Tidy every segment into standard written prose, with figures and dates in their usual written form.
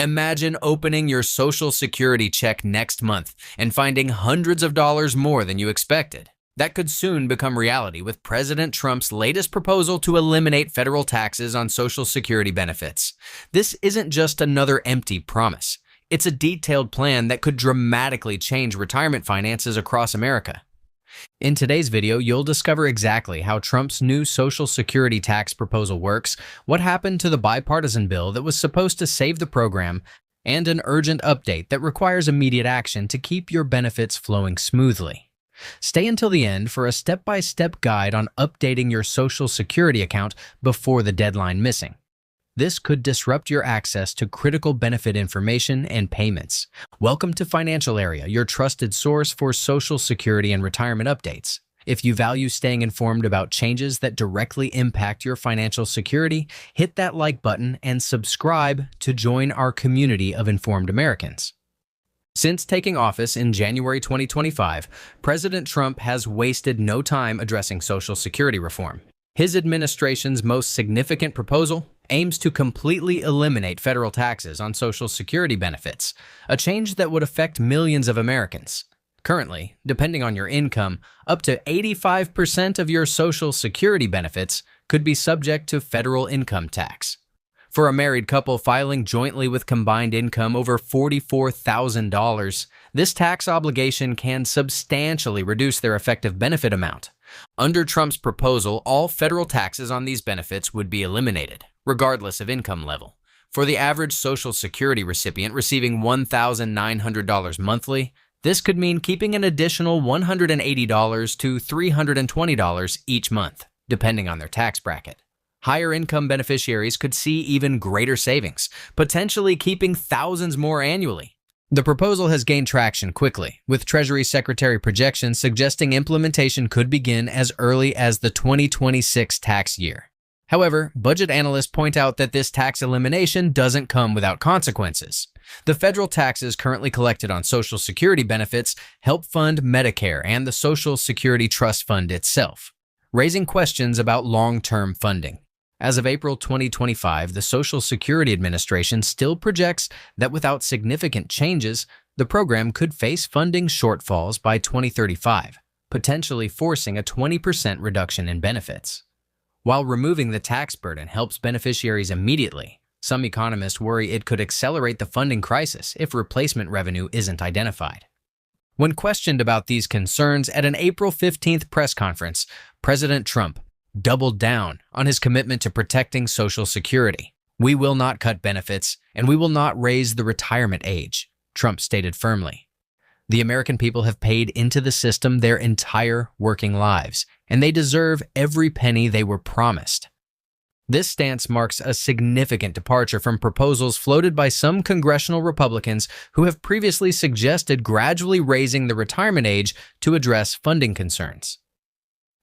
Imagine opening your Social Security check next month and finding hundreds of dollars more than you expected. That could soon become reality with President Trump's latest proposal to eliminate federal taxes on Social Security benefits. This isn't just another empty promise. It's a detailed plan that could dramatically change retirement finances across America. In today's video, you'll discover exactly how Trump's new Social Security tax proposal works, what happened to the bipartisan bill that was supposed to save the program, and an urgent update that requires immediate action to keep your benefits flowing smoothly. Stay until the end for a step-by-step guide on updating your Social Security account before the deadline missing. This could disrupt your access to critical benefit information and payments. Welcome to Financial Area, your trusted source for Social Security and retirement updates. If you value staying informed about changes that directly impact your financial security, hit that like button and subscribe to join our community of informed Americans. Since taking office in January 2025, President Trump has wasted no time addressing Social Security reform. His administration's most significant proposal aims to completely eliminate federal taxes on Social Security benefits, a change that would affect millions of Americans. Currently, depending on your income, up to 85% of your Social Security benefits could be subject to federal income tax. For a married couple filing jointly with combined income over $44,000, this tax obligation can substantially reduce their effective benefit amount. Under Trump's proposal, all federal taxes on these benefits would be eliminated, regardless of income level. For the average Social Security recipient receiving $1,900 monthly, this could mean keeping an additional $180 to $320 each month, depending on their tax bracket. Higher income beneficiaries could see even greater savings, potentially keeping thousands more annually. The proposal has gained traction quickly, with Treasury Secretary projections suggesting implementation could begin as early as the 2026 tax year. However, budget analysts point out that this tax elimination doesn't come without consequences. The federal taxes currently collected on Social Security benefits help fund Medicare and the Social Security Trust Fund itself, raising questions about long-term funding. As of April 2025, the Social Security Administration still projects that without significant changes, the program could face funding shortfalls by 2035, potentially forcing a 20% reduction in benefits. While removing the tax burden helps beneficiaries immediately, some economists worry it could accelerate the funding crisis if replacement revenue isn't identified. When questioned about these concerns at an April 15th press conference, President Trump doubled down on his commitment to protecting Social Security. "We will not cut benefits, and we will not raise the retirement age," Trump stated firmly. The American people have paid into the system their entire working lives, and they deserve every penny they were promised. This stance marks a significant departure from proposals floated by some congressional Republicans who have previously suggested gradually raising the retirement age to address funding concerns.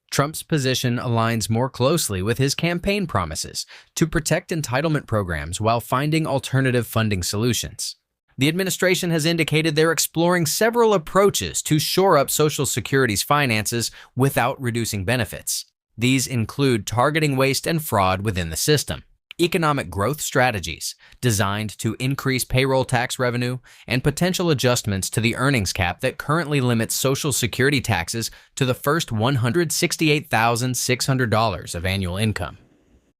Trump's position aligns more closely with his campaign promises to protect entitlement programs while finding alternative funding solutions. The administration has indicated they're exploring several approaches to shore up Social Security's finances without reducing benefits. These include targeting waste and fraud within the system, economic growth strategies designed to increase payroll tax revenue, and potential adjustments to the earnings cap that currently limits Social Security taxes to the first $168,600 of annual income.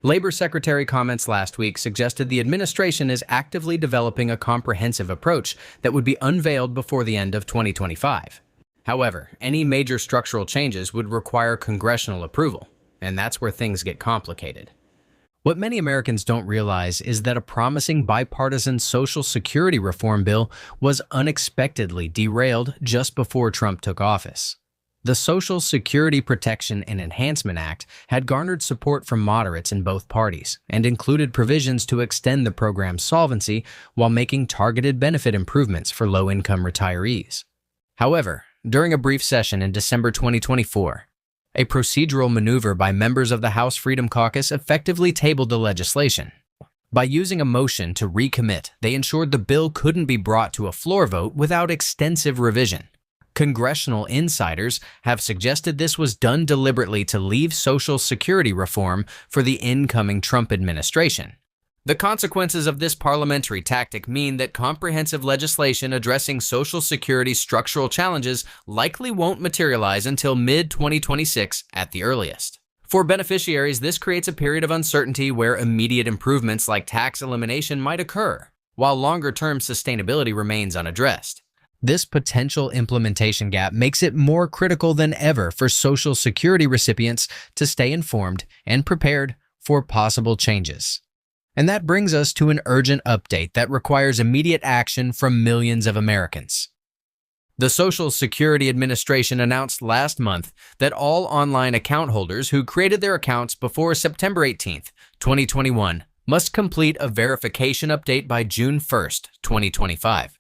Labor Secretary comments last week suggested the administration is actively developing a comprehensive approach that would be unveiled before the end of 2025. However, any major structural changes would require congressional approval, and that's where things get complicated. What many Americans don't realize is that a promising bipartisan Social Security reform bill was unexpectedly derailed just before Trump took office. The Social Security Protection and Enhancement Act had garnered support from moderates in both parties and included provisions to extend the program's solvency while making targeted benefit improvements for low-income retirees. However, during a brief session in December 2024, a procedural maneuver by members of the House Freedom Caucus effectively tabled the legislation. By using a motion to recommit, they ensured the bill couldn't be brought to a floor vote without extensive revision. Congressional insiders have suggested this was done deliberately to leave Social Security reform for the incoming Trump administration. The consequences of this parliamentary tactic mean that comprehensive legislation addressing Social Security's structural challenges likely won't materialize until mid-2026 at the earliest. For beneficiaries, this creates a period of uncertainty where immediate improvements like tax elimination might occur, while longer-term sustainability remains unaddressed. This potential implementation gap makes it more critical than ever for Social Security recipients to stay informed and prepared for possible changes. And that brings us to an urgent update that requires immediate action from millions of Americans. The Social Security Administration announced last month that all online account holders who created their accounts before September 18, 2021, must complete a verification update by June 1, 2025.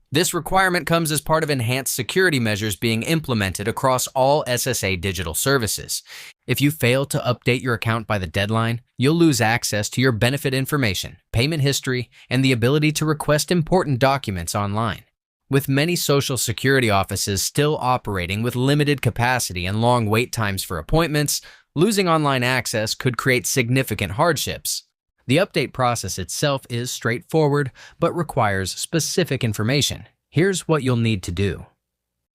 This requirement comes as part of enhanced security measures being implemented across all SSA digital services. If you fail to update your account by the deadline, you'll lose access to your benefit information, payment history, and the ability to request important documents online. With many Social Security offices still operating with limited capacity and long wait times for appointments, losing online access could create significant hardships. The update process itself is straightforward, but requires specific information. Here's what you'll need to do.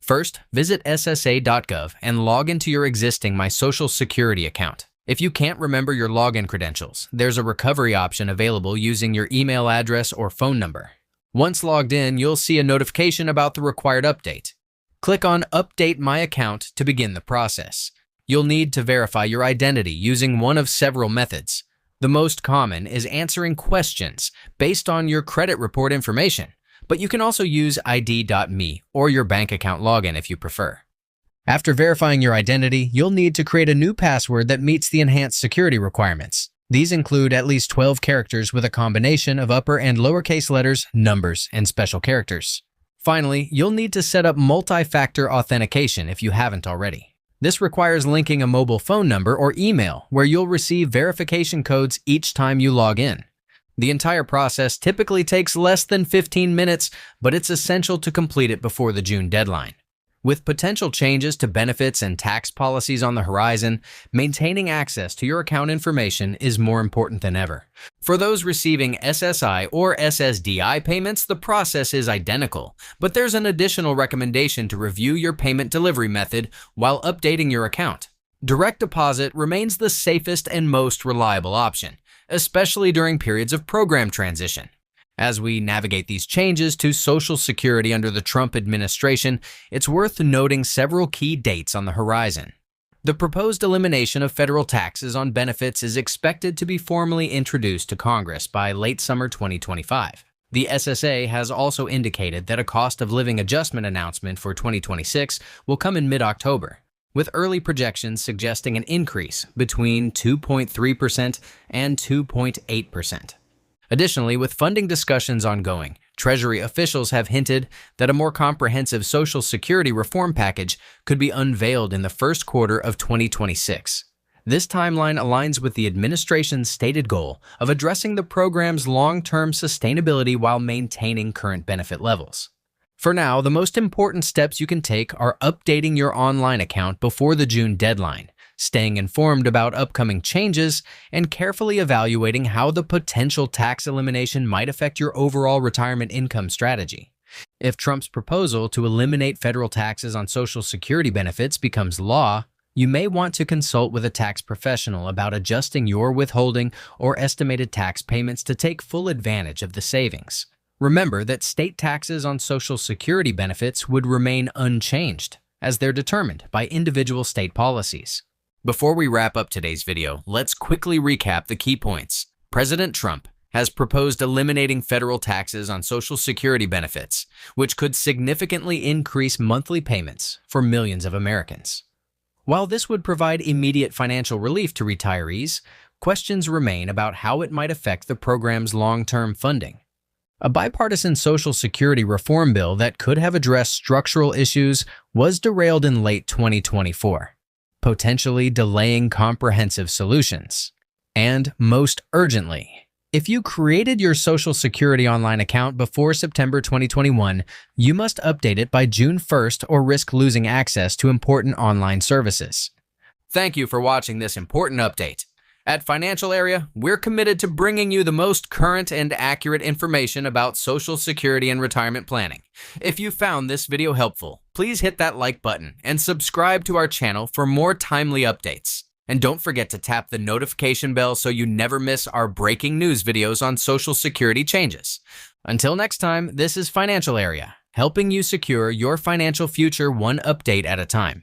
First, visit SSA.gov and log into your existing My Social Security account. If you can't remember your login credentials, there's a recovery option available using your email address or phone number. Once logged in, you'll see a notification about the required update. Click on Update My Account to begin the process. You'll need to verify your identity using one of several methods. The most common is answering questions based on your credit report information, but you can also use ID.me or your bank account login if you prefer. After verifying your identity, you'll need to create a new password that meets the enhanced security requirements. These include at least 12 characters with a combination of upper and lowercase letters, numbers, and special characters. Finally, you'll need to set up multi-factor authentication if you haven't already. This requires linking a mobile phone number or email where you'll receive verification codes each time you log in. The entire process typically takes less than 15 minutes, but it's essential to complete it before the June deadline. With potential changes to benefits and tax policies on the horizon, maintaining access to your account information is more important than ever. For those receiving SSI or SSDI payments, the process is identical, but there's an additional recommendation to review your payment delivery method while updating your account. Direct deposit remains the safest and most reliable option, especially during periods of program transition. As we navigate these changes to Social Security under the Trump administration, it's worth noting several key dates on the horizon. The proposed elimination of federal taxes on benefits is expected to be formally introduced to Congress by late summer 2025. The SSA has also indicated that a cost of living adjustment announcement for 2026 will come in mid-October, with early projections suggesting an increase between 2.3% and 2.8%. Additionally, with funding discussions ongoing, Treasury officials have hinted that a more comprehensive Social Security reform package could be unveiled in the first quarter of 2026. This timeline aligns with the administration's stated goal of addressing the program's long-term sustainability while maintaining current benefit levels. For now, the most important steps you can take are updating your online account before the June deadline, staying informed about upcoming changes, and carefully evaluating how the potential tax elimination might affect your overall retirement income strategy. If Trump's proposal to eliminate federal taxes on Social Security benefits becomes law, you may want to consult with a tax professional about adjusting your withholding or estimated tax payments to take full advantage of the savings. Remember that state taxes on Social Security benefits would remain unchanged, as they're determined by individual state policies. Before we wrap up today's video, let's quickly recap the key points. President Trump has proposed eliminating federal taxes on Social Security benefits, which could significantly increase monthly payments for millions of Americans. While this would provide immediate financial relief to retirees, questions remain about how it might affect the program's long-term funding. A bipartisan Social Security reform bill that could have addressed structural issues was derailed in late 2024. Potentially delaying comprehensive solutions. And most urgently, if you created your Social Security online account before September 2021, you must update it by June 1st or risk losing access to important online services. Thank you for watching this important update. At Financial Area, we're committed to bringing you the most current and accurate information about Social Security and retirement planning. If you found this video helpful, please hit that like button and subscribe to our channel for more timely updates. And don't forget to tap the notification bell so you never miss our breaking news videos on Social Security changes. Until next time, this is Financial Area, helping you secure your financial future one update at a time.